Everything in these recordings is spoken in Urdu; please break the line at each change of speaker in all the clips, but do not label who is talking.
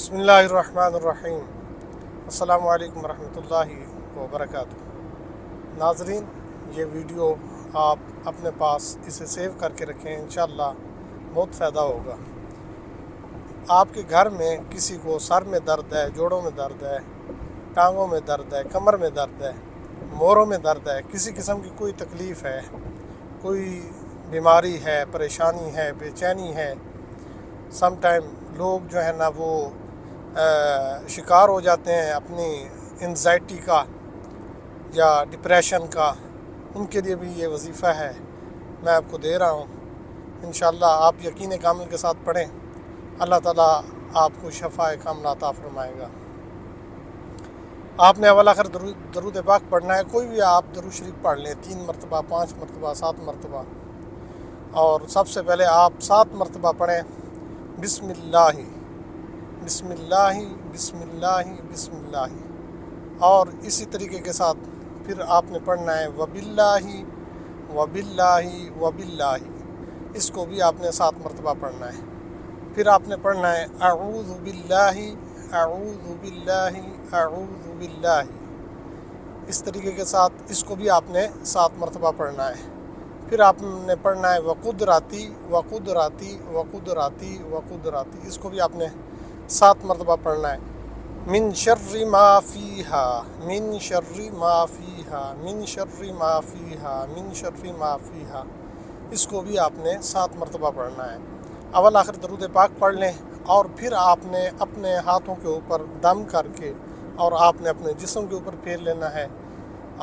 بسم اللہ الرحمن الرحیم۔ السلام علیکم ورحمۃ اللہ وبرکاتہ۔ ناظرین، یہ ویڈیو آپ اپنے پاس اسے سیو کر کے رکھیں، انشاءاللہ بہت فائدہ ہوگا۔ آپ کے گھر میں کسی کو سر میں درد ہے، جوڑوں میں درد ہے، ٹانگوں میں درد ہے، کمر میں درد ہے، موڑوں میں درد ہے، کسی قسم کی کوئی تکلیف ہے، کوئی بیماری ہے، پریشانی ہے، بے چینی ہے، سم ٹائم لوگ جو ہے نا وہ شکار ہو جاتے ہیں اپنی انزائٹی کا یا ڈپریشن کا، ان کے لیے بھی یہ وظیفہ ہے، میں آپ کو دے رہا ہوں۔ انشاءاللہ آپ یقین کامل کے ساتھ پڑھیں، اللہ تعالیٰ آپ کو شفاء کاملہ عطا فرمائے گا۔ آپ نے اول آخر درود پاک پڑھنا ہے، کوئی بھی آپ درود شریف پڑھ لیں، 3 مرتبہ، 5 مرتبہ، 7 مرتبہ، اور سب سے پہلے آپ 7 مرتبہ پڑھیں بسم اللہ بسم اللہ بسم اللہ بسم اللہ، اور اسی طریقے کے ساتھ پھر آپ نے پڑھنا ہے وباللہ وباللہ وباللہ، اس کو بھی آپ نے 7 مرتبہ پڑھنا ہے۔ پھر آپ نے پڑھنا ہے اعوذ باللہ اعوذ باللہ اعوذ باللہ، اس طریقے کے ساتھ اس کو بھی آپ نے 7 مرتبہ پڑھنا ہے۔ پھر آپ نے پڑھنا ہے وقدراتی وقدراتی وقدراتی وقدراتی، اس کو بھی آپ نے 7 مرتبہ پڑھنا ہے۔ من شر ما فیہا من شر ما فیہا من شر ما فیہا من شر ما فیہا، اس کو بھی آپ نے 7 مرتبہ پڑھنا ہے۔ اول آخر درود پاک پڑھ لیں، اور پھر آپ نے اپنے ہاتھوں کے اوپر دم کر کے اور آپ نے اپنے جسم کے اوپر پھیر لینا ہے،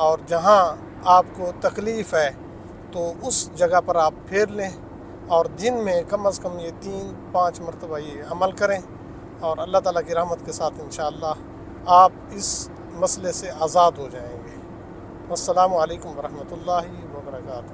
اور جہاں آپ کو تکلیف ہے تو اس جگہ پر آپ پھیر لیں، اور دن میں کم از کم یہ 3-5 مرتبہ یہ عمل کریں، اور اللہ تعالیٰ کی رحمت کے ساتھ انشاءاللہ آپ اس مسئلے سے آزاد ہو جائیں گے۔ السلام علیکم ورحمۃ اللہ وبرکاتہ۔